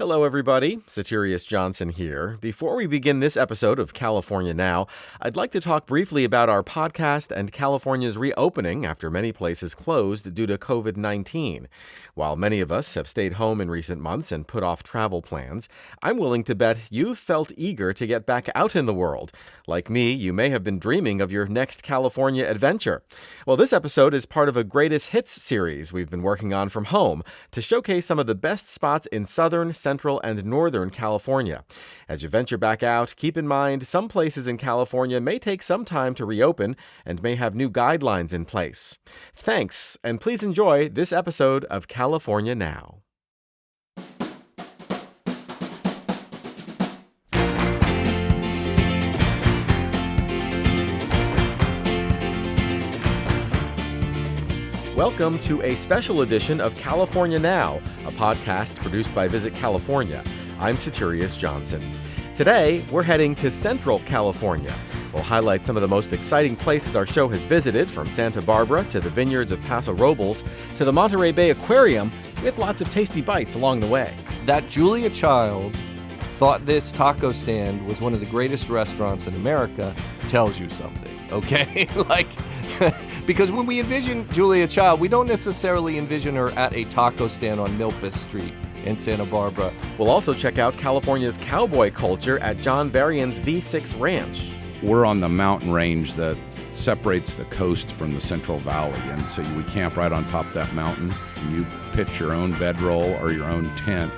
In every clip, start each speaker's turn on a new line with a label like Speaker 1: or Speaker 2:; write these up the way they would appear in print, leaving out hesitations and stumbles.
Speaker 1: Hello, everybody. Soterios Johnson here. Before we begin this episode of California Now, I'd like to talk briefly about our podcast and California's reopening after many places closed due to COVID-19. While many of us have stayed home in recent months and put off travel plans, I'm willing to bet you've felt eager to get back out in the world. Like me, you may have been dreaming of your next California adventure. Well, this episode is part of a Greatest Hits series we've been working on from home to showcase some of the best spots in Southern, Central, and Northern California. As you venture back out, keep in mind some places in California may take some time to reopen and may have new guidelines in place. Thanks, and please enjoy this episode of California Now. Welcome to a special edition of California Now, a podcast produced by Visit California. I'm Soterios Johnson. Today, we're heading to Central California. We'll highlight some of the most exciting places our show has visited, from Santa Barbara to the vineyards of Paso Robles to the Monterey Bay Aquarium, with lots of tasty bites along the way.
Speaker 2: That Julia Child thought this taco stand was one of the greatest restaurants in America tells you something, okay? Because when we envision Julia Child, we don't necessarily envision her at a taco stand on Milpas Street in Santa Barbara.
Speaker 1: We'll also check out California's cowboy culture at John Varian's V6 Ranch.
Speaker 3: We're on the mountain range that separates the coast from the Central Valley, and so we camp right on top of that mountain. And you pitch your own bedroll or your own tent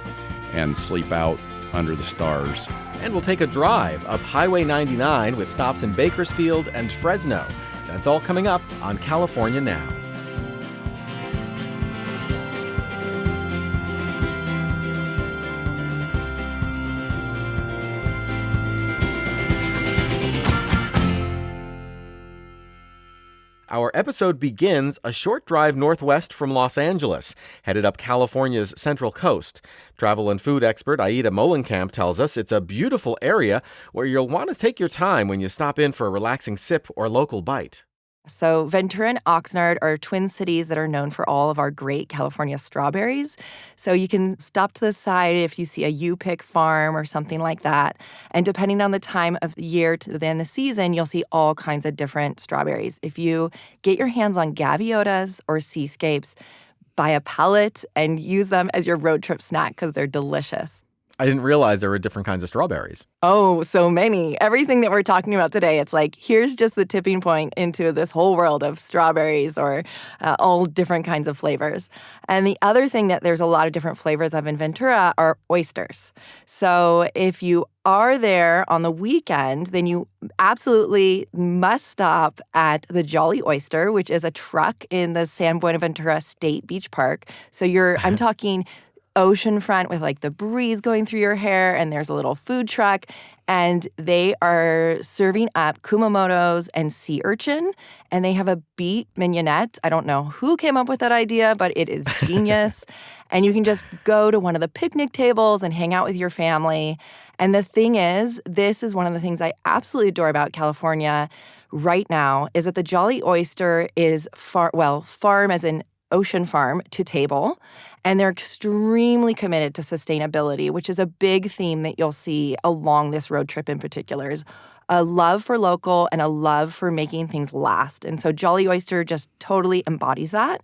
Speaker 3: and sleep out under the stars.
Speaker 1: And we'll take a drive up Highway 99 with stops in Bakersfield and Fresno. That's all coming up on California Now. Our episode begins a short drive northwest from Los Angeles, headed up California's Central Coast. Travel and food expert Aida Molenkamp tells us it's a beautiful area where you'll want to take your time when you stop in for a relaxing sip or local bite.
Speaker 4: So Ventura and Oxnard are twin cities that are known for all of our great California strawberries. So you can stop to the side if you see a U-Pick farm or something like that. And depending on the time of the year to the end of the season, you'll see all kinds of different strawberries. If you get your hands on gaviotas or seascapes, buy a pellet and use them as your road trip snack because they're delicious.
Speaker 1: I didn't realize there were different kinds of strawberries.
Speaker 4: Oh, so many. Everything that we're talking about today, it's like, here's just the tipping point into this whole world of strawberries or all different kinds of flavors. And the other thing that there's a lot of different flavors of in Ventura are oysters. So if you are there on the weekend, then you absolutely must stop at the Jolly Oyster, which is a truck in the San Buenaventura State Beach Park. So I'm talking oceanfront with like the breeze going through your hair, and there's a little food truck, and they are serving up kumamotos and sea urchin, and they have a beet mignonette. I don't know who came up with that idea, but it is genius. And you can just go to one of the picnic tables and hang out with your family. And the thing is, this is one of the things I absolutely adore about California right now, is that the Jolly Oyster is farm as in ocean farm to table, and they're extremely committed to sustainability, which is a big theme that you'll see along this road trip in particular, is a love for local and a love for making things last. And so Jolly Oyster just totally embodies that.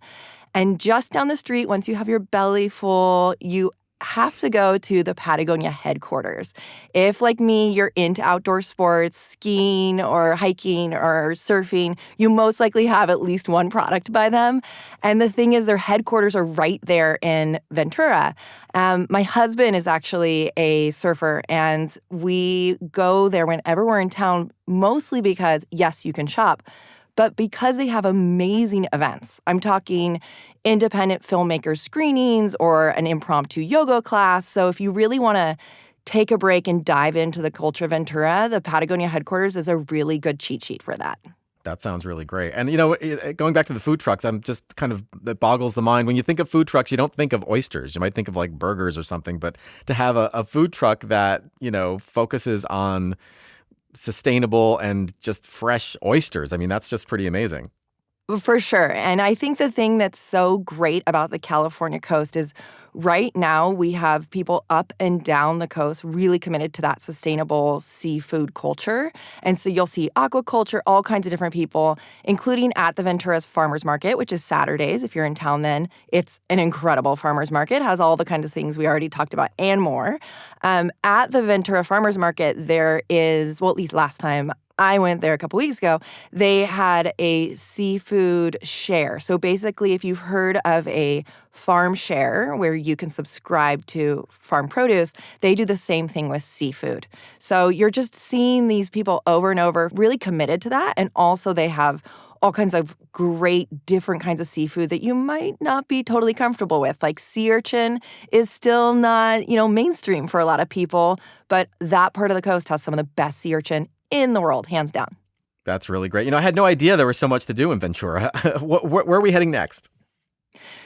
Speaker 4: And just down the street, once you have your belly full, you have to go to the Patagonia Headquarters. If, like me, you're into outdoor sports, skiing or hiking or surfing, you most likely have at least one product by them. And the thing is, their headquarters are right there in Ventura. My husband is actually a surfer, and we go there whenever we're in town, mostly because, yes, you can shop, but because they have amazing events. I'm talking independent filmmakers screenings or an impromptu yoga class. So if you really want to take a break and dive into the culture of Ventura, the Patagonia Headquarters is a really good cheat sheet for that.
Speaker 1: That sounds really great. And, going back to the food trucks, I'm just that boggles the mind. When you think of food trucks, you don't think of oysters. You might think of like burgers or something. But to have a food truck that, focuses on sustainable and just fresh oysters, I mean, that's just pretty amazing.
Speaker 4: For sure. And I think the thing that's so great about the California coast is right now we have people up and down the coast really committed to that sustainable seafood culture. And so you'll see aquaculture, all kinds of different people, including at the Ventura's Farmers Market, which is Saturdays. If you're in town then, it's an incredible farmers market, has all the kinds of things we already talked about and more. At the Ventura Farmers Market, there is, well, at least last time I went there a couple weeks ago, they had a seafood share. So basically, if you've heard of a farm share where you can subscribe to farm produce, they do the same thing with seafood. So you're just seeing these people over and over really committed to that. And also they have all kinds of great different kinds of seafood that you might not be totally comfortable with. Like sea urchin is still not, mainstream for a lot of people, but that part of the coast has some of the best sea urchin in the world, hands down.
Speaker 1: That's really great. I had no idea there was so much to do in Ventura. Where are we heading next?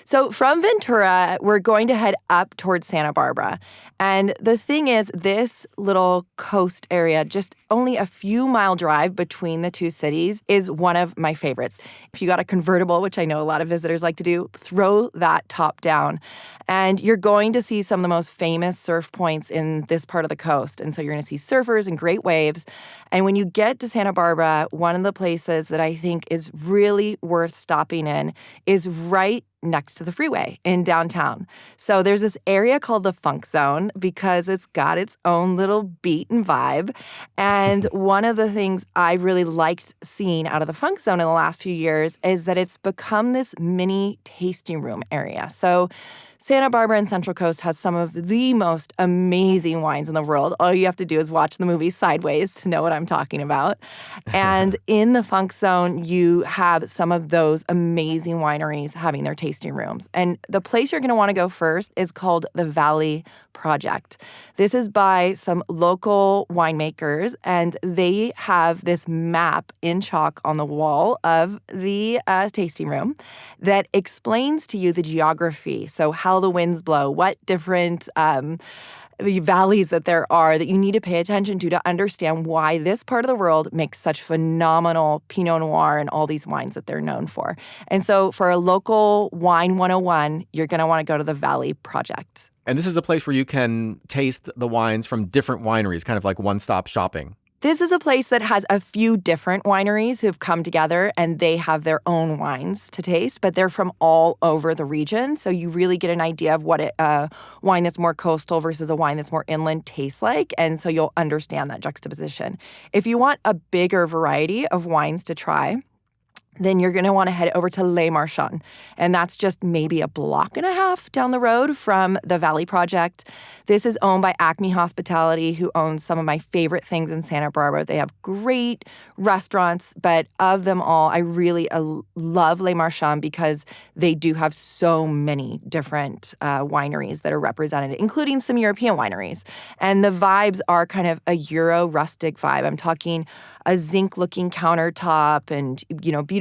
Speaker 4: So from Ventura, we're going to head up towards Santa Barbara. And the thing is, this little coast area, just only a few mile drive between the two cities, is one of my favorites. If you got a convertible, which I know a lot of visitors like to do, throw that top down. And you're going to see some of the most famous surf points in this part of the coast. And so you're going to see surfers and great waves. And when you get to Santa Barbara, one of the places that I think is really worth stopping in is right next to the freeway in downtown. So there's this area called the Funk Zone because it's got its own little beat and vibe. And one of the things I really liked seeing out of the Funk Zone in the last few years is that it's become this mini tasting room area. So Santa Barbara and Central Coast has some of the most amazing wines in the world. All you have to do is watch the movie Sideways to know what I'm talking about. And in the Funk Zone, you have some of those amazing wineries having their tasting rooms. And the place you're going to want to go first is called the Valley Project. This is by some local winemakers, and they have this map in chalk on the wall of the tasting room that explains to you the geography. So how the winds blow, what different valleys that there are that you need to pay attention to understand why this part of the world makes such phenomenal Pinot Noir and all these wines that they're known for. And so for a local wine 101, you're going to want to go to the Valley Project.
Speaker 1: And this is a place where you can taste the wines from different wineries, kind of like one-stop shopping.
Speaker 4: This is a place that has a few different wineries who've come together and they have their own wines to taste, but they're from all over the region. So you really get an idea of what a wine that's more coastal versus a wine that's more inland tastes like. And so you'll understand that juxtaposition. If you want a bigger variety of wines to try, then you're going to want to head over to Les Marchands. And that's just maybe a block and a half down the road from the Valley Project. This is owned by Acme Hospitality, who owns some of my favorite things in Santa Barbara. They have great restaurants, but of them all, I really love Les Marchands because they do have so many different wineries that are represented, including some European wineries. And the vibes are kind of a Euro rustic vibe. I'm talking a zinc-looking countertop and,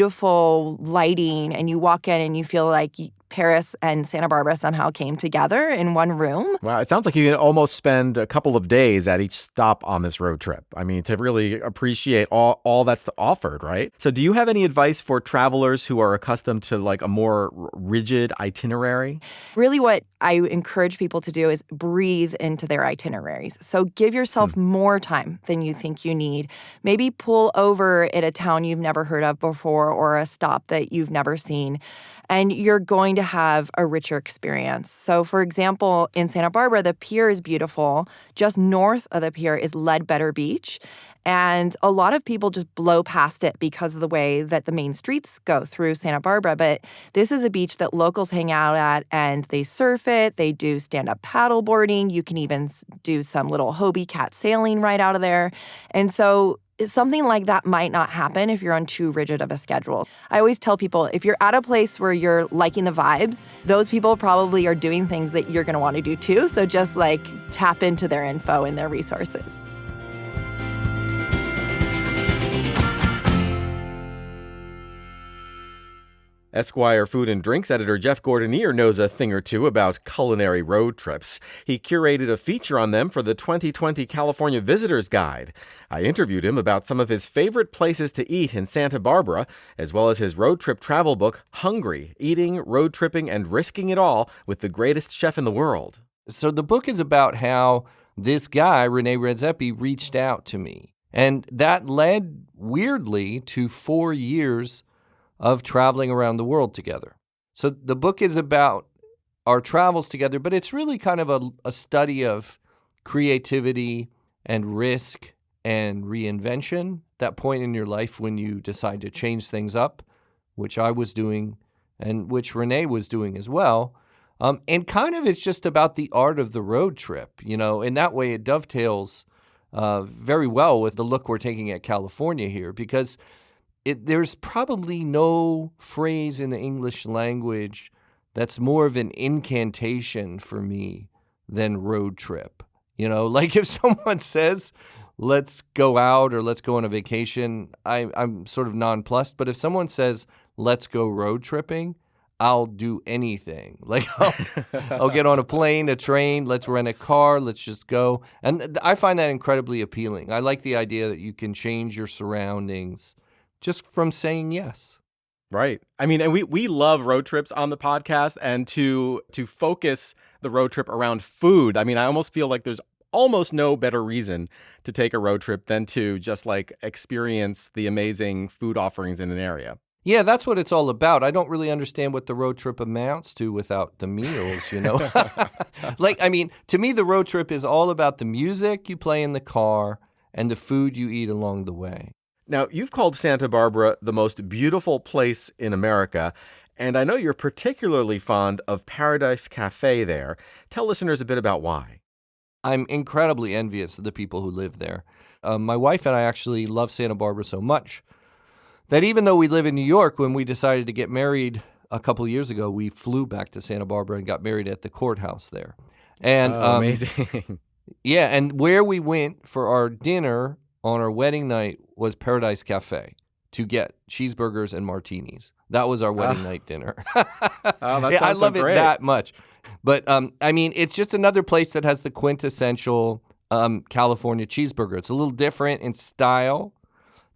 Speaker 4: beautiful lighting, and you walk in and you feel like Paris and Santa Barbara somehow came together in one room.
Speaker 1: Wow, it sounds like you can almost spend a couple of days at each stop on this road trip. I mean, to really appreciate all that's offered, right? So do you have any advice for travelers who are accustomed to like a more rigid itinerary?
Speaker 4: Really what I encourage people to do is breathe into their itineraries. So give yourself more time than you think you need. Maybe pull over at a town you've never heard of before or a stop that you've never seen, and you're going to have a richer experience. So, for example, in Santa Barbara, the pier is beautiful. Just north of the pier is Ledbetter Beach. And a lot of people just blow past it because of the way that the main streets go through Santa Barbara. But this is a beach that locals hang out at, and they surf it. They do stand-up paddle boarding. You can even do some little Hobie cat sailing right out of there. And so something like that might not happen if you're on too rigid of a schedule. I always tell people, if you're at a place where you're liking the vibes, those people probably are doing things that you're going to want to do too. So just tap into their info and their resources.
Speaker 1: Esquire Food and Drinks editor Jeff Gordonier knows a thing or two about culinary road trips. He curated a feature on them for the 2020 California Visitor's Guide. I interviewed him about some of his favorite places to eat in Santa Barbara, as well as his road trip travel book, Hungry, Eating, Road Tripping, and Risking It All with the Greatest Chef in the World.
Speaker 2: So the book is about how this guy, Rene Redzepi, reached out to me. And that led, weirdly, to 4 years of traveling around the world together. So the book is about our travels together, but it's really kind of a study of creativity and risk and reinvention, that point in your life when you decide to change things up, which I was doing and which Rene was doing as well. And kind of it's just about the art of the road trip, in that way it dovetails very well with the look we're taking at California here, because there's probably no phrase in the English language that's more of an incantation for me than road trip. Like if someone says, let's go out or let's go on a vacation, I'm sort of nonplussed. But if someone says, let's go road tripping, I'll do anything. Like I'll get on a plane, a train, let's rent a car, let's just go. And I find that incredibly appealing. I like the idea that you can change your surroundings just from saying yes.
Speaker 1: Right. I mean, and we love road trips on the podcast, and to focus the road trip around food. I mean, I almost feel like there's almost no better reason to take a road trip than to just like experience the amazing food offerings in an area.
Speaker 2: Yeah, that's what it's all about. I don't really understand what the road trip amounts to without the meals, to me, the road trip is all about the music you play in the car and the food you eat along the way.
Speaker 1: Now, you've called Santa Barbara the most beautiful place in America, and I know you're particularly fond of Paradise Cafe there. Tell listeners a bit about why.
Speaker 2: I'm incredibly envious of the people who live there. My wife and I actually love Santa Barbara so much that even though we live in New York, when we decided to get married a couple of years ago, we flew back to Santa Barbara and got married at the courthouse there. And
Speaker 1: amazing.
Speaker 2: Yeah, and where we went for our dinner on our wedding night was Paradise Cafe to get cheeseburgers and martinis. That was our wedding night dinner.
Speaker 1: That sounds
Speaker 2: I love
Speaker 1: so great.
Speaker 2: it that much. But, it's just another place that has the quintessential California cheeseburger. It's a little different in style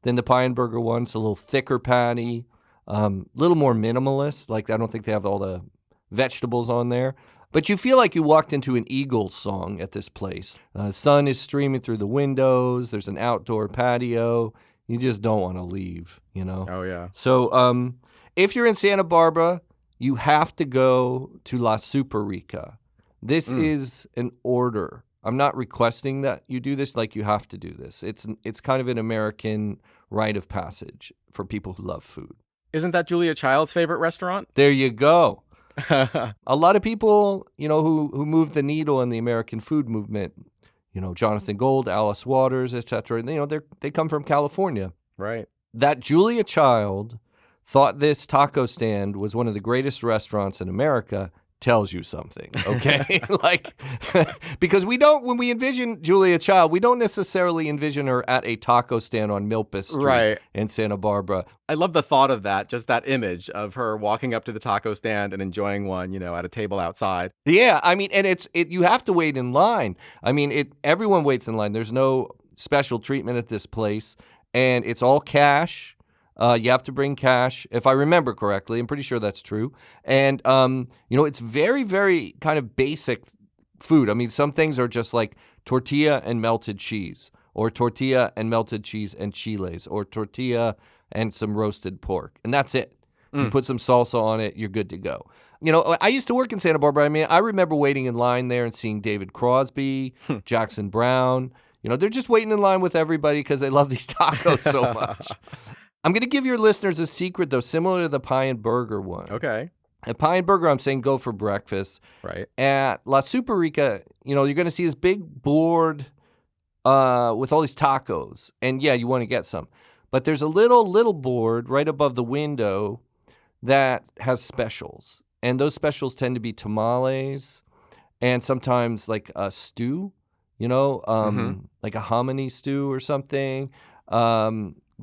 Speaker 2: than the Pie 'n Burger one. It's a little thicker patty, a little more minimalist. Like, I don't think they have all the vegetables on there. But you feel like you walked into an Eagles song at this place. Sun is streaming through the windows. There's an outdoor patio. You just don't want to leave,
Speaker 1: Oh, yeah.
Speaker 2: So if you're in Santa Barbara, you have to go to La Superica. This is an order. I'm not requesting that you do this, like you have to do this. It's kind of an American rite of passage for people who love food.
Speaker 1: Isn't that Julia Child's favorite restaurant?
Speaker 2: There you go. A lot of people, who moved the needle in the American food movement, Jonathan Gold, Alice Waters, etc., they come from California.
Speaker 1: Right.
Speaker 2: That Julia Child thought this taco stand was one of the greatest restaurants in America tells you something, okay? Because when we envision Julia Child, we don't necessarily envision her at a taco stand on Milpas Street in Santa Barbara.
Speaker 1: I love the thought of that, just that image of her walking up to the taco stand and enjoying one, at a table outside.
Speaker 2: Yeah, and you have to wait in line. Everyone waits in line. There's no special treatment at this place, and it's all cash. You have to bring cash, if I remember correctly. I'm pretty sure that's true. And, it's very, very kind of basic food. Some things are just like tortilla and melted cheese, or tortilla and melted cheese and chiles, or tortilla and some roasted pork. And that's it. You put some salsa on it, you're good to go. I used to work in Santa Barbara. I remember waiting in line there and seeing David Crosby, Jackson Brown. They're just waiting in line with everybody because they love these tacos so much. I'm going to give your listeners a secret, though, similar to the Pie 'n Burger one.
Speaker 1: Okay.
Speaker 2: At Pie 'n Burger, I'm saying go for breakfast.
Speaker 1: Right.
Speaker 2: At La Superica, you're going to see this big board with all these tacos. And, yeah, you want to get some. But there's a little board right above the window that has specials. And those specials tend to be tamales and sometimes like a stew, like a hominy stew or something.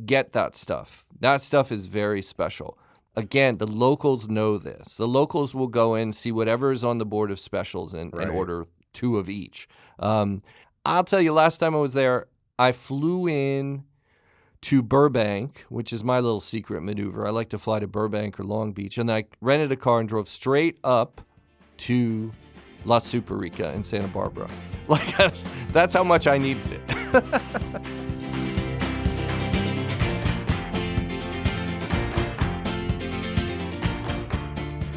Speaker 2: Get that stuff. That stuff is very special. again, the locals know this. The locals will go in, see whatever is on the board of specials and order 2 of each. I'll tell you, last time I was there, I flew in to Burbank, which is my little secret maneuver. I like to fly to Burbank or Long Beach. And I rented a car and drove straight up to La Superica in Santa Barbara. Like, that's how much I needed it.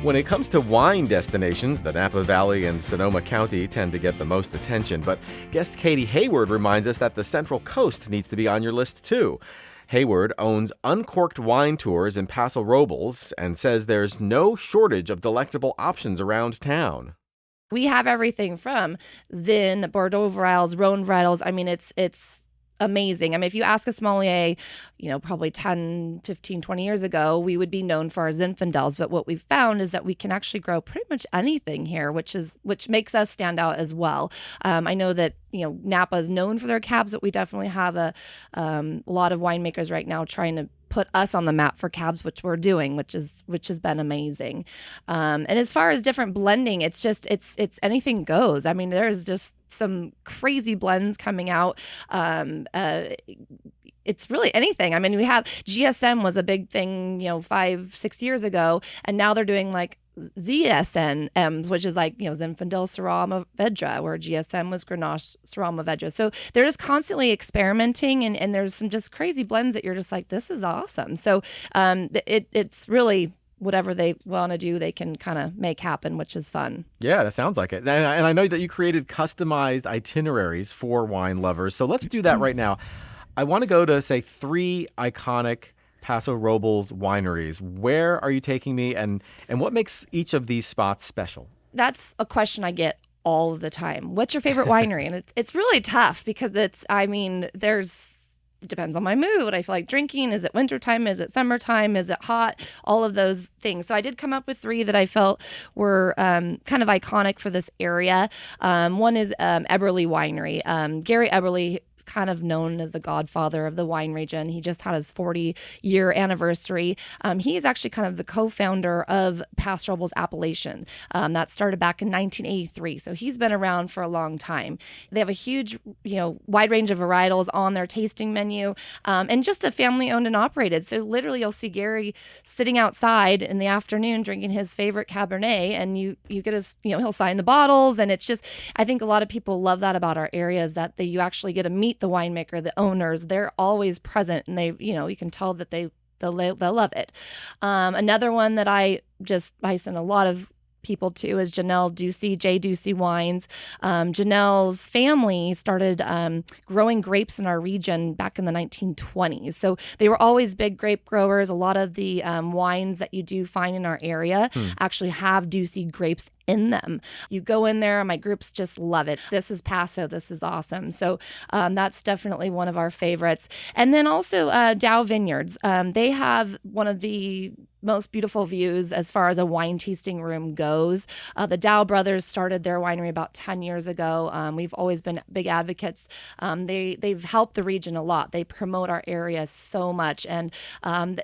Speaker 1: When it comes to wine destinations, the Napa Valley and Sonoma County tend to get the most attention, but guest Katie Hayward reminds us that the Central Coast needs to be on your list too. Hayward owns Uncorked Wine Tours in Paso Robles and says there's no shortage of delectable options around town.
Speaker 5: We have everything from Zin, Bordeaux varietals, Rhone varietals. I mean, it's amazing. I mean, if you ask a sommelier, probably 10, 15, 20 years ago, we would be known for our Zinfandels. But what we've found is that we can actually grow pretty much anything here, which makes us stand out as well. I know that, Napa is known for their cabs, but we definitely have a lot of winemakers right now trying to put us on the map for cabs, which we're doing, which has been amazing. And as far as different blending, it's anything goes. I mean, there's just some crazy blends coming out. It's really anything. I mean, we have GSM was a big thing, 5-6 years ago, and now they're doing like ZSNMs, which is like, Zinfandel Syrah Mourvedre, where GSM was Grenache Syrah Mourvedre. So they're just constantly experimenting, and there's some just crazy blends that you're just like, this is awesome. So it's really whatever they want to do, they can kind of make happen, which is fun.
Speaker 1: Yeah, that sounds like it. And I know that you created customized itineraries for wine lovers. So let's do that right now. I want to go to, say, 3 iconic Paso Robles wineries. Where are you taking me, and what makes each of these spots special?
Speaker 5: That's a question I get all of the time. What's your favorite winery? And it's really tough because it depends on my mood. I feel like drinking. Is it wintertime? Is it summertime? Is it hot? All of those things. So I did come up with 3 that I felt were kind of iconic for this area. One is Eberly Winery. Gary Eberly, kind of known as the godfather of the wine region. He just had his 40-year anniversary. He is actually kind of the co-founder of Paso Robles Appellation. That started back in 1983. So he's been around for a long time. They have a huge, wide range of varietals on their tasting menu, and just a family-owned and operated. So literally you'll see Gary sitting outside in the afternoon drinking his favorite Cabernet, and you get his, he'll sign the bottles. And it's just, I think a lot of people love that about our area, is that you actually get to meet the winemaker, the owners. They're always present, and they, you can tell that they'll love it. Another one that I send a lot of people to is Janelle Ducey, J. Ducey Wines. Janelle's family started growing grapes in our region back in the 1920s. So they were always big grape growers. A lot of the wines that you do find in our area actually have Ducey grapes in them. You go in there, my groups just love it. This is Paso. This is awesome. So that's definitely one of our favorites. And then also Dow Vineyards. They have one of the most beautiful views as far as a wine tasting room goes. The Dow brothers started their winery about 10 years ago. We've always been big advocates. They've helped the region a lot. They promote our area so much, and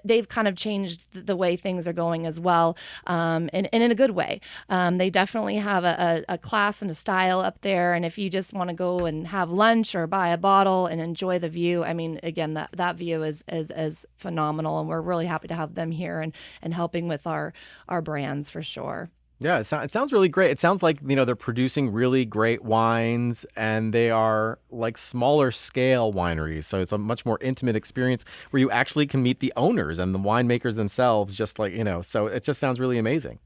Speaker 5: they've kind of changed the way things are going as well, and in a good way. They definitely have a class and a style up there, and if you just want to go and have lunch or buy a bottle and enjoy the view, I mean, again, that view is phenomenal, and we're really happy to have them here and helping with our brands for sure.
Speaker 1: Yeah, it sounds really great. It sounds like, they're producing really great wines, and they are like smaller scale wineries. So it's a much more intimate experience where you actually can meet the owners and the winemakers themselves, just like, so it just sounds really amazing.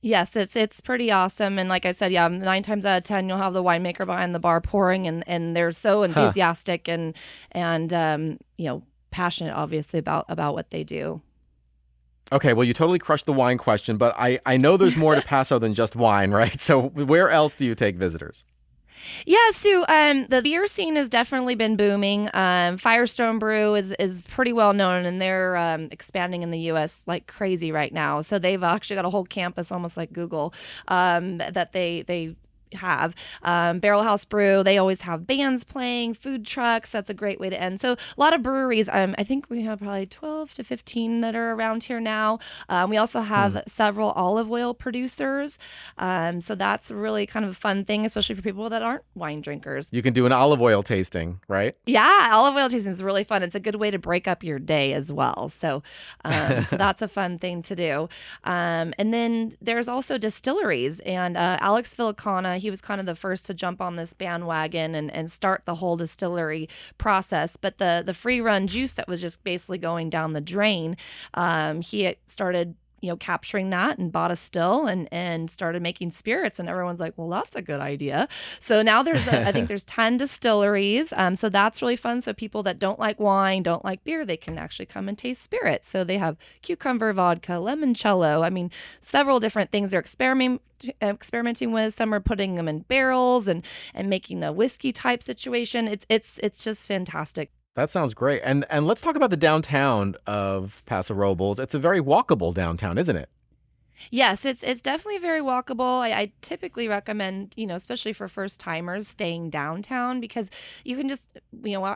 Speaker 5: Yes, it's pretty awesome. And like I said, 9 times out of 10, you'll have the winemaker behind the bar pouring, and they're so enthusiastic and passionate, obviously, about what they do.
Speaker 1: Okay, well, you totally crushed the wine question, but I know there's more to Paso than just wine, right? So where else do you take visitors?
Speaker 5: Yeah, so the beer scene has definitely been booming. Firestone Brew is pretty well known, and they're expanding in the U.S. like crazy right now. So they've actually got a whole campus, almost like Google, that they have. Barrel House Brew, they always have bands playing, food trucks. That's a great way to end. So a lot of breweries. I think we have probably 12 to 15 that are around here now. We also have several olive oil producers. So that's really kind of a fun thing, especially for people that aren't wine drinkers.
Speaker 1: You can do an olive oil tasting, right?
Speaker 5: Yeah, olive oil tasting is really fun. It's a good way to break up your day as well. So, so that's a fun thing to do. And then there's also distilleries. And Alex Villicana, he was kind of the first to jump on this bandwagon and start the whole distillery process. But the free run juice that was just basically going down the drain, he started capturing that and bought a still and started making spirits, and everyone's like, well, that's a good idea. So now I think there's 10 distilleries. So that's really fun. So people that don't like wine, don't like beer, they can actually come and taste spirits. So they have cucumber vodka, limoncello. I mean, several different things they're experimenting with. Some are putting them in barrels and making a whiskey type situation. It's just fantastic.
Speaker 1: That sounds great. And let's talk about the downtown of Paso Robles. It's a very walkable downtown, isn't it?
Speaker 5: Yes, it's definitely very walkable. I typically recommend, especially for first timers, staying downtown, because you can just,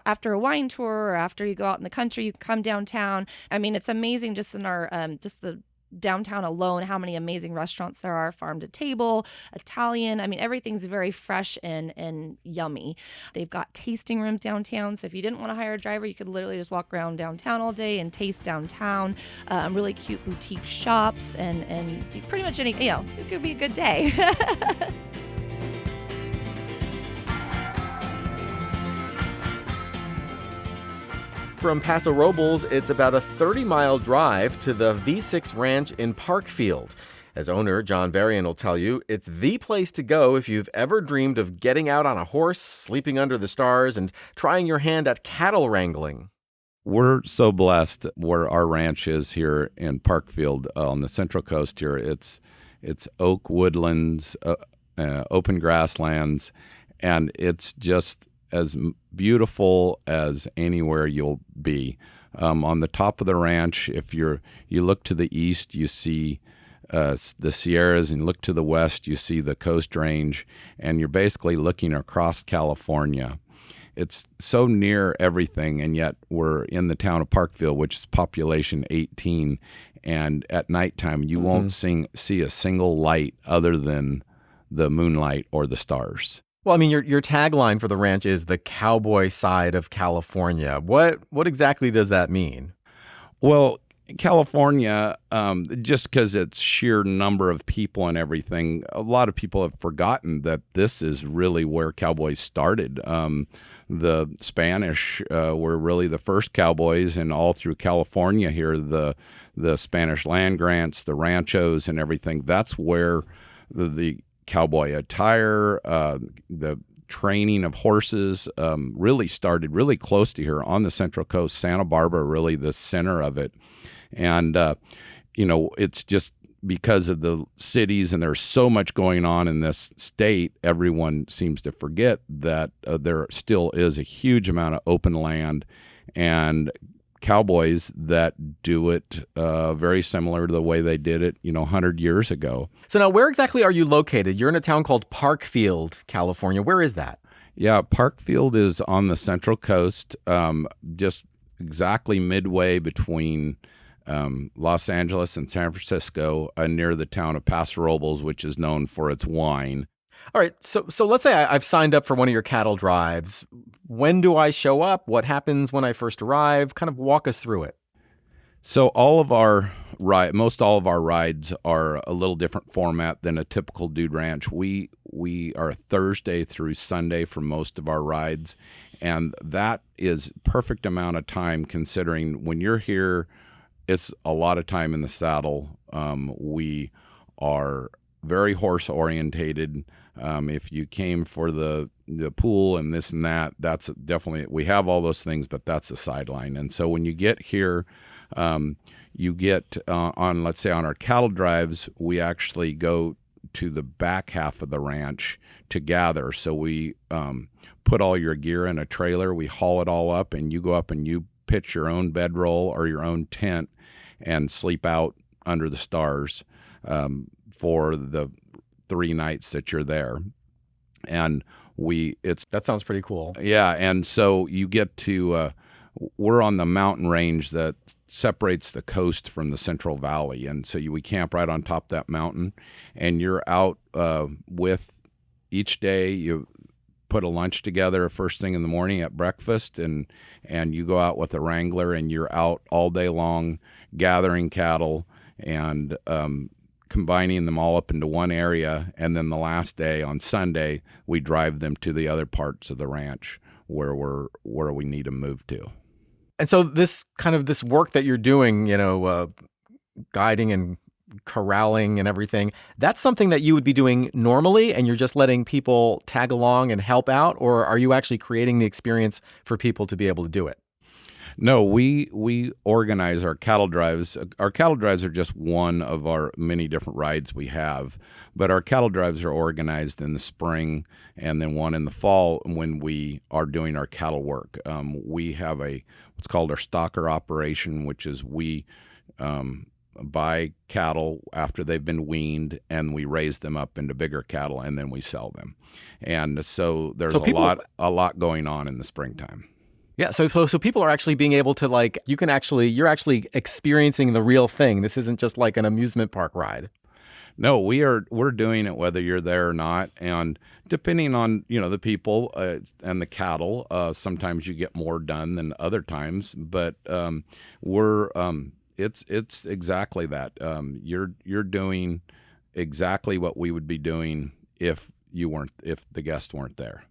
Speaker 5: after a wine tour or after you go out in the country, you can come downtown. I mean, it's amazing just in our just the downtown alone, how many amazing restaurants there are, farm to table, Italian. I mean, everything's very fresh and yummy. They've got tasting rooms downtown. So if you didn't want to hire a driver, you could literally just walk around downtown all day and taste downtown. Really cute boutique shops and pretty much any, it could be a good day.
Speaker 1: From Paso Robles, it's about a 30-mile drive to the V6 Ranch in Parkfield. As owner John Varian will tell you, it's the place to go if you've ever dreamed of getting out on a horse, sleeping under the stars, and trying your hand at cattle wrangling.
Speaker 3: We're so blessed where our ranch is here in Parkfield on the Central Coast here. It's oak woodlands, open grasslands, and it's just as beautiful as anywhere you'll be. On the top of the ranch, if you look to the east, you see the Sierras, and you look to the west, you see the Coast Range, and you're basically looking across California. It's so near everything, and yet we're in the town of Parkfield, which is population 18, and at nighttime you won't see a single light other than the moonlight or the stars.
Speaker 1: Well, I mean, your tagline for the ranch is the cowboy side of California. What exactly does that mean?
Speaker 3: Well, California, just because it's sheer number of people and everything, a lot of people have forgotten that this is really where cowboys started. The Spanish were really the first cowboys, and all through California here, the Spanish land grants, the ranchos and everything, that's where the cowboy attire, the training of horses really started really close to here on the Central Coast. Santa Barbara, really the center of it. And, it's just because of the cities and there's so much going on in this state, everyone seems to forget that there still is a huge amount of open land and cowboys that do it very similar to the way they did it, 100 years ago.
Speaker 1: So now, where exactly are you located? You're in a town called Parkfield, California. Where is that?
Speaker 3: Yeah, Parkfield is on the Central Coast, just exactly midway between Los Angeles and San Francisco, near the town of Paso Robles, which is known for its wine.
Speaker 1: All right, so let's say I've signed up for one of your cattle drives. When do I show up? What happens when I first arrive? Kind of walk us through it.
Speaker 3: So most all of our rides are a little different format than a typical dude ranch. We are Thursday through Sunday for most of our rides, and that is perfect amount of time considering when you're here, it's a lot of time in the saddle. We are very horse orientated. If you came for the pool and this and that, that's definitely, we have all those things, but that's a sideline. And so when you get here, you get let's say on our cattle drives, we actually go to the back half of the ranch to gather. So we put all your gear in a trailer, we haul it all up, and you go up and you pitch your own bedroll or your own tent and sleep out under the stars for the 3 nights that you're there. And
Speaker 1: that sounds pretty cool.
Speaker 3: yeah, and so you get to we're on the mountain range that separates the coast from the Central Valley, and so we camp right on top of that mountain, and you're out with each day. You put a lunch together first thing in the morning at breakfast, and you go out with a wrangler, and you're out all day long gathering cattle and combining them all up into one area, and then the last day on Sunday we drive them to the other parts of the ranch where we need to move to.
Speaker 1: And so this work that you're doing, guiding and corralling and everything, that's something that you would be doing normally, and you're just letting people tag along and help out, or are you actually creating the experience for people to be able to do it?
Speaker 3: No, we organize our cattle drives. Our cattle drives are just one of our many different rides we have, but our cattle drives are organized in the spring and then one in the fall when we are doing our cattle work. We have what's called our stocker operation, which is we buy cattle after they've been weaned, and we raise them up into bigger cattle, and then we sell them. And so there's a lot going on in the springtime.
Speaker 1: Yeah, so people are actually being able to you're actually experiencing the real thing. This isn't just like an amusement park ride.
Speaker 3: No, we're doing it whether you're there or not, and depending on the people and the cattle, sometimes you get more done than other times. But it's exactly that. You're doing exactly what we would be doing if the guests weren't there.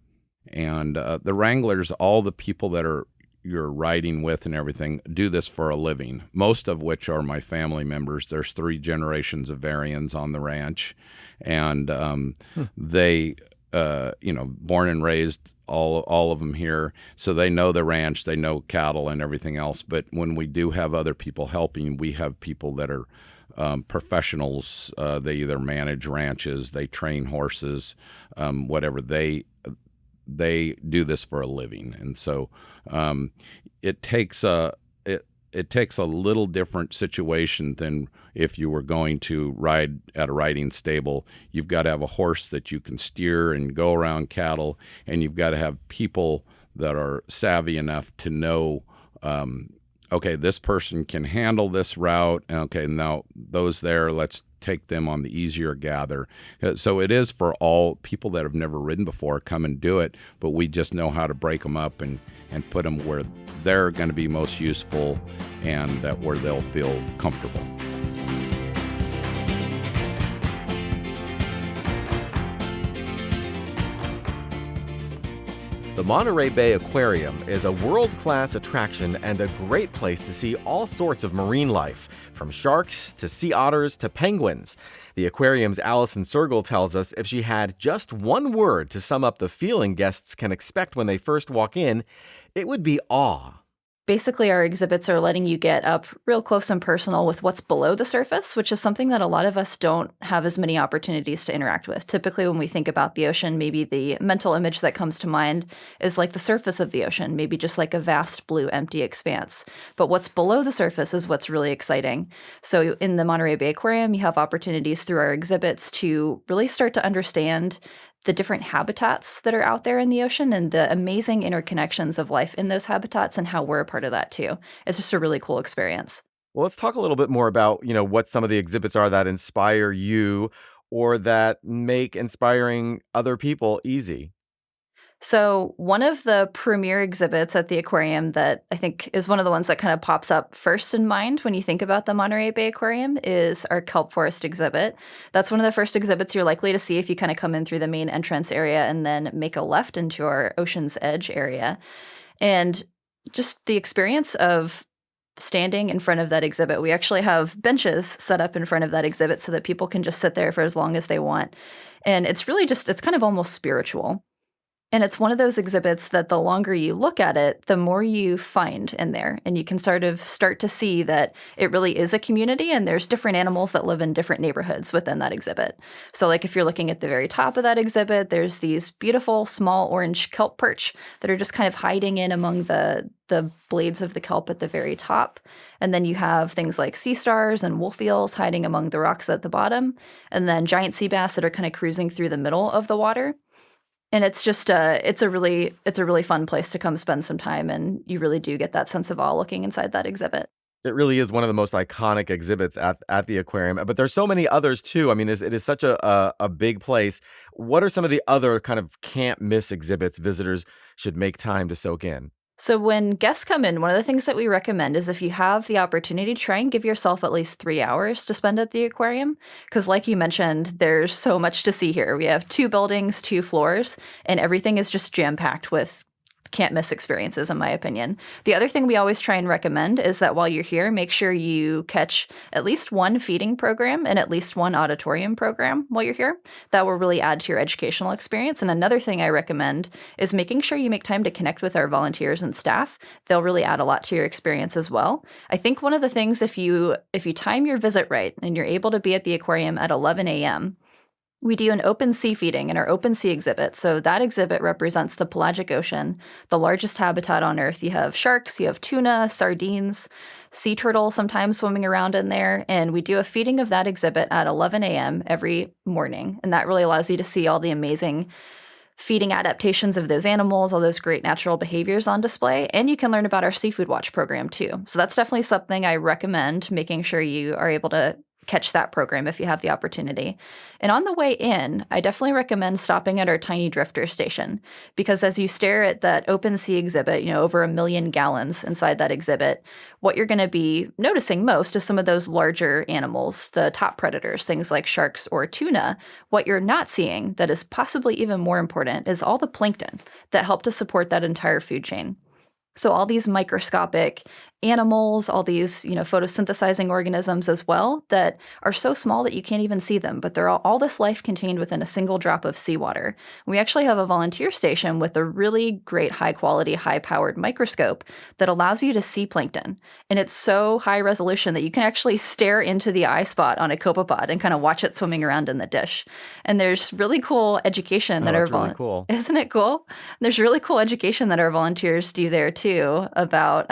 Speaker 3: And the wranglers, all the people that you're riding with and everything, do this for a living, most of which are my family members. There's 3 generations of Varians on the ranch, and they, born and raised, all of them here, so they know the ranch, they know cattle and everything else. But when we do have other people helping, we have people that are professionals. They either manage ranches, they train horses, whatever. They do this for a living, and so it takes a little different situation than if you were going to ride at a riding stable. You've got to have a horse that you can steer and go around cattle, and you've got to have people that are savvy enough to know, okay, this person can handle this route. Okay, now those there, let's take them on the easier gather. So it is for all people that have never ridden before, come and do it, but we just know how to break them up and put them where they're going to be most useful and where they'll feel comfortable.
Speaker 1: The Monterey Bay Aquarium is a world-class attraction and a great place to see all sorts of marine life, from sharks to sea otters to penguins. The aquarium's Allison Sergel tells us if she had just one word to sum up the feeling guests can expect when they first walk in, it would be awe.
Speaker 6: Basically, our exhibits are letting you get up real close and personal with what's below the surface, which is something that a lot of us don't have as many opportunities to interact with. Typically, when we think about the ocean, maybe the mental image that comes to mind is like the surface of the ocean, maybe just like a vast blue empty expanse. But what's below the surface is what's really exciting. So in the Monterey Bay Aquarium, you have opportunities through our exhibits to really start to understand the different habitats that are out there in the ocean and the amazing interconnections of life in those habitats and how we're a part of that too. It's just a really cool experience.
Speaker 1: Well, let's talk a little bit more about, what some of the exhibits are that inspire you or that make inspiring other people easy.
Speaker 6: So one of the premier exhibits at the aquarium that I think is one of the ones that kind of pops up first in mind when you think about the Monterey Bay Aquarium is our kelp forest exhibit. That's one of the first exhibits you're likely to see if you kind of come in through the main entrance area and then make a left into our Ocean's Edge area. And just the experience of standing in front of that exhibit. We actually have benches set up in front of that exhibit so that people can just sit there for as long as they want. And it's really it's kind of almost spiritual. And it's one of those exhibits that the longer you look at it, the more you find in there. And you can start to see that it really is a community and there's different animals that live in different neighborhoods within that exhibit. So like if you're looking at the very top of that exhibit, there's these beautiful small orange kelp perch that are just kind of hiding in among the blades of the kelp at the very top. And then you have things like sea stars and wolf eels hiding among the rocks at the bottom. And then giant sea bass that are kind of cruising through the middle of the water. And it's just it's a really fun place to come spend some time, and you really do get that sense of awe looking inside that exhibit.
Speaker 1: It really is one of the most iconic exhibits at the aquarium, but there's so many others too. I mean, it is such a big place. What are some of the other kind of can't miss exhibits visitors should make time to soak in?
Speaker 6: So when guests come in, one of the things that we recommend is if you have the opportunity, try and give yourself at least 3 hours to spend at the aquarium. Because like you mentioned, there's so much to see here. We have 2 buildings, 2 floors, and everything is just jam-packed with can't miss experiences, in my opinion. The other thing we always try and recommend is that while you're here, make sure you catch at least one feeding program and at least one auditorium program while you're here. That will really add to your educational experience. And another thing I recommend is making sure you make time to connect with our volunteers and staff. They'll really add a lot to your experience as well. I think one of the things, if you time your visit right and you're able to be at the aquarium at 11 a.m., we do an open sea feeding in our open sea exhibit. So that exhibit represents the pelagic ocean, the largest habitat on Earth. You have sharks, you have tuna, sardines, sea turtle sometimes swimming around in there. And we do a feeding of that exhibit at 11 a.m. every morning. And that really allows you to see all the amazing feeding adaptations of those animals, all those great natural behaviors on display. And you can learn about our Seafood Watch program too. So that's definitely something I recommend, making sure you are able to catch that program if you have the opportunity. And on the way in, I definitely recommend stopping at our tiny drifter station, because as you stare at that open sea exhibit, over 1 million gallons inside that exhibit, what you're going to be noticing most is some of those larger animals, the top predators, things like sharks or tuna. What you're not seeing that is possibly even more important is all the plankton that help to support that entire food chain. So all these microscopic animals, all these, photosynthesizing organisms as well that are so small that you can't even see them, but they're all this life contained within a single drop of seawater. We actually have a volunteer station with a really great high-quality, high-powered microscope that allows you to see plankton. And it's so high resolution that you can actually stare into the eye spot on a copepod and kind of watch it swimming around in the dish. And there's really cool education that
Speaker 1: really cool.
Speaker 6: Isn't it cool? There's really cool education that our volunteers do there too about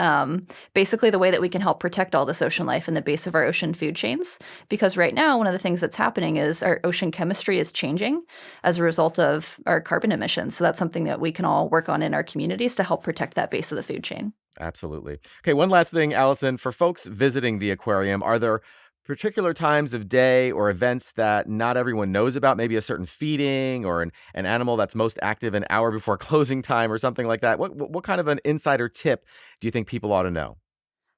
Speaker 6: basically the way that we can help protect all this ocean life in the base of our ocean food chains. Because right now, one of the things that's happening is our ocean chemistry is changing as a result of our carbon emissions. So that's something that we can all work on in our communities to help protect that base of the food chain.
Speaker 1: Absolutely. Okay, one last thing, Allison. For folks visiting the aquarium, are there particular times of day or events that not everyone knows about? Maybe a certain feeding or an animal that's most active an hour before closing time or something like that. What kind of an insider tip do you think people ought to know?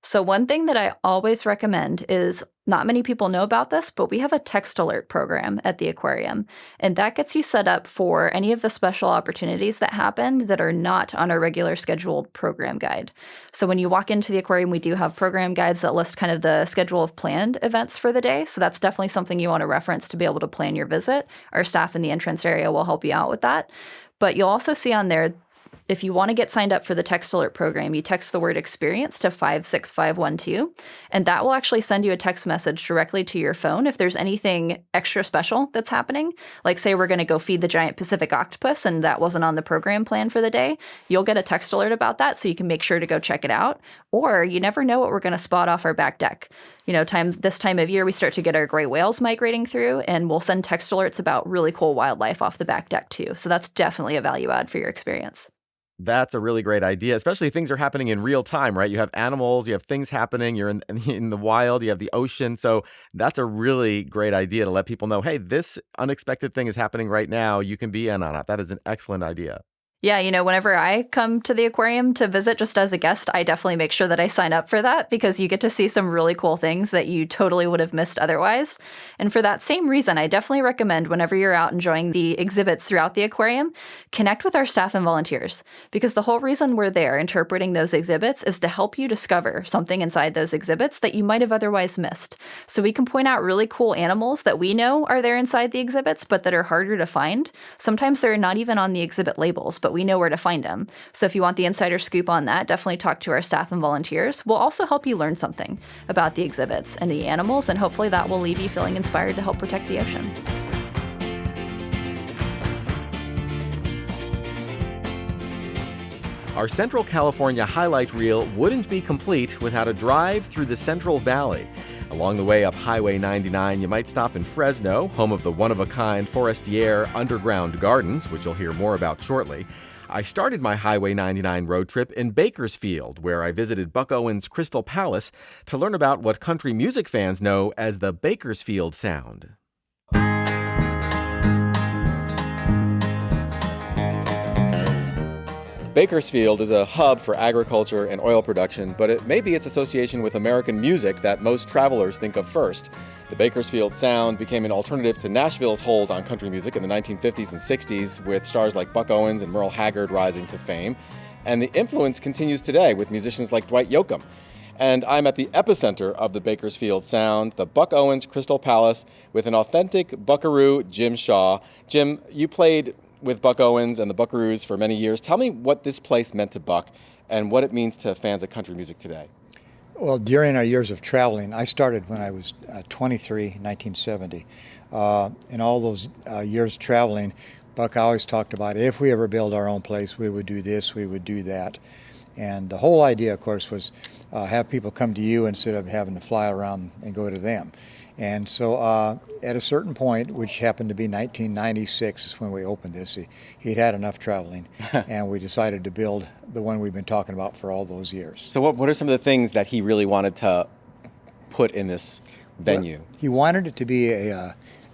Speaker 6: So one thing that I always recommend is, not many people know about this, but we have a text alert program at the aquarium. And that gets you set up for any of the special opportunities that happen that are not on our regular scheduled program guide. So when you walk into the aquarium, we do have program guides that list kind of the schedule of planned events for the day. So that's definitely something you want to reference to be able to plan your visit. Our staff in the entrance area will help you out with that. But you'll also see on there, if you want to get signed up for the text alert program, you text the word experience to 56512, and that will actually send you a text message directly to your phone if there's anything extra special that's happening. Like say we're going to go feed the giant Pacific octopus and that wasn't on the program plan for the day, you'll get a text alert about that so you can make sure to go check it out. Or you never know what we're going to spot off our back deck. This time of year, we start to get our gray whales migrating through, and we'll send text alerts about really cool wildlife off the back deck too. So that's definitely a value add for your experience.
Speaker 1: That's a really great idea, especially if things are happening in real time, right? You have animals, you have things happening, you're in the wild, you have the ocean. So that's a really great idea to let people know, hey, this unexpected thing is happening right now. You can be in on it. That is an excellent idea.
Speaker 6: Yeah, whenever I come to the aquarium to visit just as a guest, I definitely make sure that I sign up for that because you get to see some really cool things that you totally would have missed otherwise. And for that same reason, I definitely recommend whenever you're out enjoying the exhibits throughout the aquarium, connect with our staff and volunteers, because the whole reason we're there interpreting those exhibits is to help you discover something inside those exhibits that you might have otherwise missed. So we can point out really cool animals that we know are there inside the exhibits, but that are harder to find. Sometimes they're not even on the exhibit labels, but we know where to find them. So if you want the insider scoop on that, definitely talk to our staff and volunteers. We'll also help you learn something about the exhibits and the animals, and hopefully that will leave you feeling inspired to help protect the ocean.
Speaker 1: Our Central California highlight reel wouldn't be complete without a drive through the Central Valley. Along the way up Highway 99, you might stop in Fresno, home of the one-of-a-kind Forestiere Underground Gardens, which you'll hear more about shortly. I started my Highway 99 road trip in Bakersfield, where I visited Buck Owens Crystal Palace to learn about what country music fans know as the Bakersfield Sound. Bakersfield is a hub for agriculture and oil production, but it may be its association with American music that most travelers think of first. The Bakersfield Sound became an alternative to Nashville's hold on country music in the 1950s and 60s, with stars like Buck Owens and Merle Haggard rising to fame. And the influence continues today with musicians like Dwight Yoakam. And I'm at the epicenter of the Bakersfield Sound, the Buck Owens Crystal Palace, with an authentic buckaroo, Jim Shaw. Jim, you played with Buck Owens and the Buckaroos for many years. Tell me what this place meant to Buck and what it means to fans of country music today.
Speaker 7: Well, during our years of traveling, I started when I was 23, 1970. In all those years traveling, Buck always talked about if we ever build our own place, we would do this, we would do that. And the whole idea, of course, was have people come to you instead of having to fly around and go to them. And so at a certain point, which happened to be 1996 is when we opened this, he'd had enough traveling, and we decided to build the one we've been talking about for all those years.
Speaker 1: So what are some of the things that he really wanted to put in this venue?
Speaker 7: Well, he wanted it to be a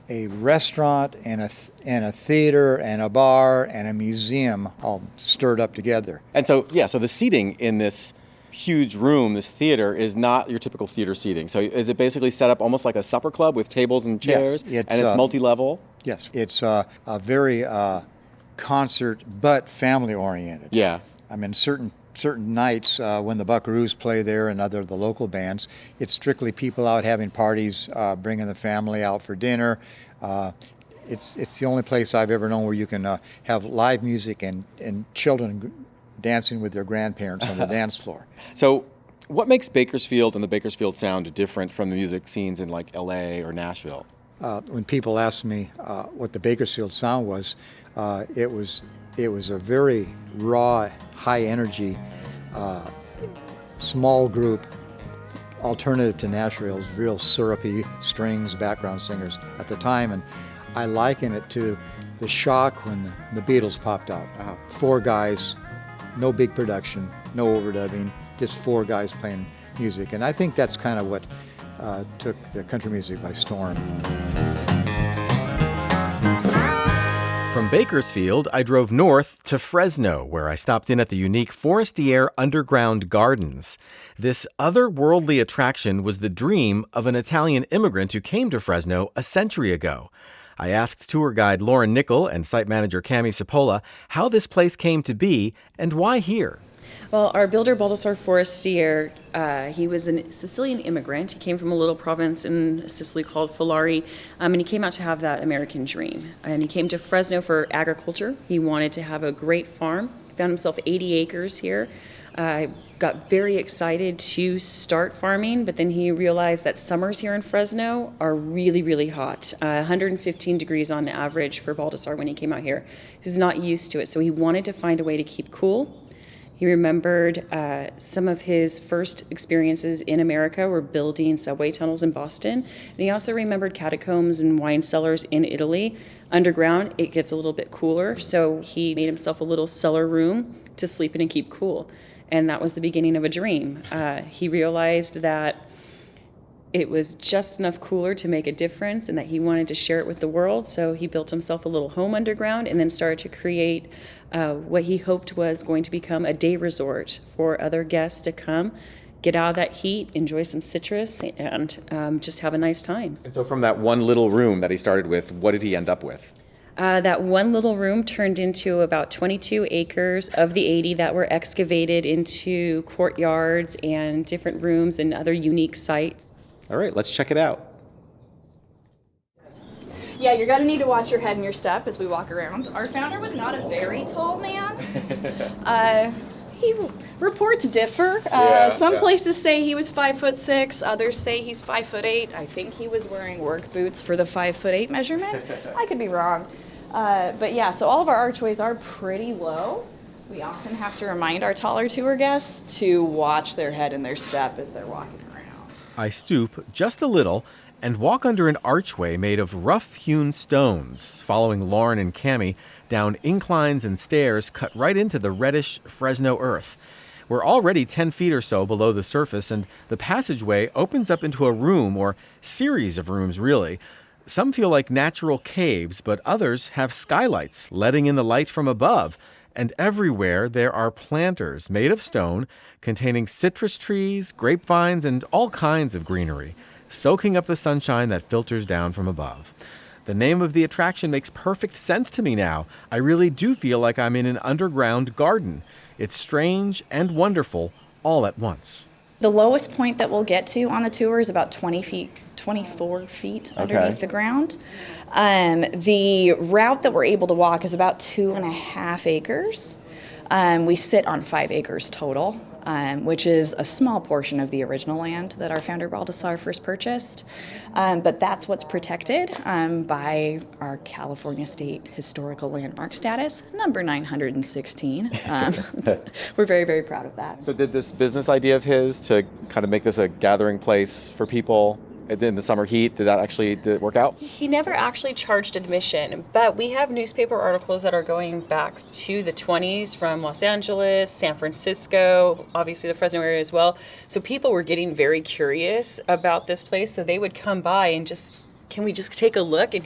Speaker 7: restaurant and a theater and a bar and a museum all stirred up together.
Speaker 1: And so, so the seating in this huge room, this theater, is not your typical theater seating. So is it basically set up almost like a supper club with tables and chairs?
Speaker 7: Yes,
Speaker 1: and it's multi-level?
Speaker 7: Yes, it's a very concert but family oriented.
Speaker 1: Yeah.
Speaker 7: I mean, certain nights when the Buckaroos play there and the local bands, it's strictly people out having parties, bringing the family out for dinner. It's the only place I've ever known where you can have live music and children dancing with their grandparents on the dance floor.
Speaker 1: So what makes Bakersfield and the Bakersfield Sound different from the music scenes in like LA or Nashville?
Speaker 7: When people ask me what the Bakersfield Sound was, it was a very raw, high energy, small group, alternative to Nashville's real syrupy strings, background singers at the time. And I liken it to the shock when the Beatles popped out.
Speaker 1: Uh-huh.
Speaker 7: 4 guys, no big production, no overdubbing, just 4 guys playing music. And I think that's kind of what took the country music by storm.
Speaker 1: From Bakersfield, I drove north to Fresno, where I stopped in at the unique Forestiere Underground Gardens. This otherworldly attraction was the dream of an Italian immigrant who came to Fresno a century ago. I asked tour guide Lauren Nickel and site manager Cami Cipolla how this place came to be and why here.
Speaker 8: Well, our builder, Baldassare Forestiere, he was a Sicilian immigrant. He came from a little province in Sicily called Folari, and he came out to have that American dream. And he came to Fresno for agriculture. He wanted to have a great farm. He found himself 80 acres here. Got very excited to start farming, but then he realized that summers here in Fresno are really, really hot. 115 degrees on average for Baldassare when he came out here. He was not used to it, so he wanted to find a way to keep cool. He remembered some of his first experiences in America were building subway tunnels in Boston. And he also remembered catacombs and wine cellars in Italy. Underground, it gets a little bit cooler, so he made himself a little cellar room to sleep in and keep cool. And that was the beginning of a dream. He realized that it was just enough cooler to make a difference and that he wanted to share it with the world. So he built himself a little home underground and then started to create what he hoped was going to become a day resort for other guests to come, get out of that heat, enjoy some citrus, and just have a nice time.
Speaker 1: And so from that one little room that he started with, what did he end up with?
Speaker 8: That one little room turned into about 22 acres of the 80 that were excavated into courtyards and different rooms and other unique sites.
Speaker 1: All right, let's check it out.
Speaker 9: Yeah, you're going to need to watch your head and your step as we walk around. Our founder was not a very tall man. Reports differ. Some places say he was 5'6", others say he's 5'8". I think he was wearing work boots for the 5'8" measurement. I could be wrong. But yeah, so all of our archways are pretty low. We often have to remind our taller tour guests to watch their head and their step as they're walking around.
Speaker 1: I stoop just a little and walk under an archway made of rough-hewn stones, following Lauren and Cammie down inclines and stairs cut right into the reddish Fresno earth. We're already 10 feet or so below the surface, and the passageway opens up into a room, or series of rooms, really. Some feel like natural caves, but others have skylights letting in the light from above. And everywhere there are planters made of stone containing citrus trees, grapevines, and all kinds of greenery, soaking up the sunshine that filters down from above. The name of the attraction makes perfect sense to me now. I really do feel like I'm in an underground garden. It's strange and wonderful all at once.
Speaker 9: The lowest point that we'll get to on the tour is about 24 feet underneath the ground. The route that we're able to walk is about 2.5 acres. We sit on 5 acres total, which is a small portion of the original land that our founder Baldassar first purchased. But that's what's protected by our California State Historical Landmark status, number 916. We're very, very proud of that.
Speaker 1: So did this business idea of his to kind of make this a gathering place for people in the summer heat, did it work out?
Speaker 8: He never actually charged admission, but we have newspaper articles that are going back to the 20s from Los Angeles, San Francisco, obviously the Fresno area as well. So people were getting very curious about this place, so they would come by and can we just take a look? And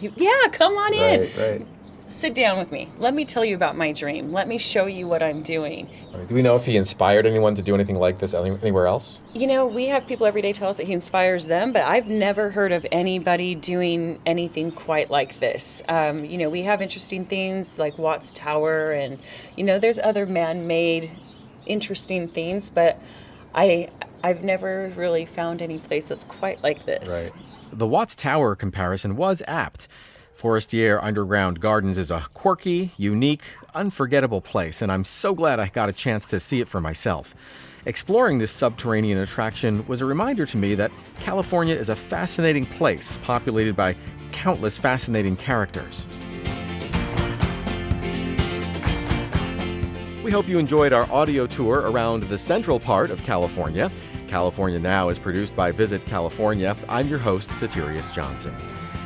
Speaker 8: come on in.
Speaker 1: Right.
Speaker 8: Sit down with me. Let me tell you about my dream. Let me show you what I'm doing.
Speaker 1: Do we know if he inspired anyone to do anything like this anywhere else?
Speaker 8: We have people every day tell us that he inspires them, but I've never heard of anybody doing anything quite like this. We have interesting things like Watts Tower, and, there's other man-made interesting things, but I've never really found any place that's quite like this.
Speaker 1: Right. The Watts Tower comparison was apt. Forestiere Underground Gardens is a quirky, unique, unforgettable place, and I'm so glad I got a chance to see it for myself. Exploring this subterranean attraction was a reminder to me that California is a fascinating place populated by countless fascinating characters. We hope you enjoyed our audio tour around the central part of California. California Now is produced by Visit California. I'm your host, Soterios Johnson.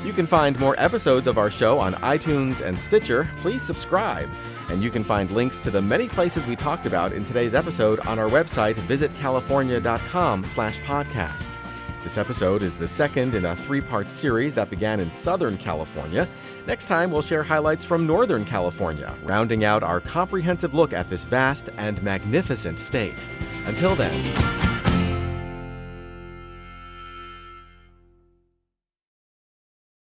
Speaker 1: You can find more episodes of our show on iTunes and Stitcher. Please subscribe. And you can find links to the many places we talked about in today's episode on our website, visitcalifornia.com/podcast. This episode is the second in a 3-part series that began in Southern California. Next time, we'll share highlights from Northern California, rounding out our comprehensive look at this vast and magnificent state. Until then.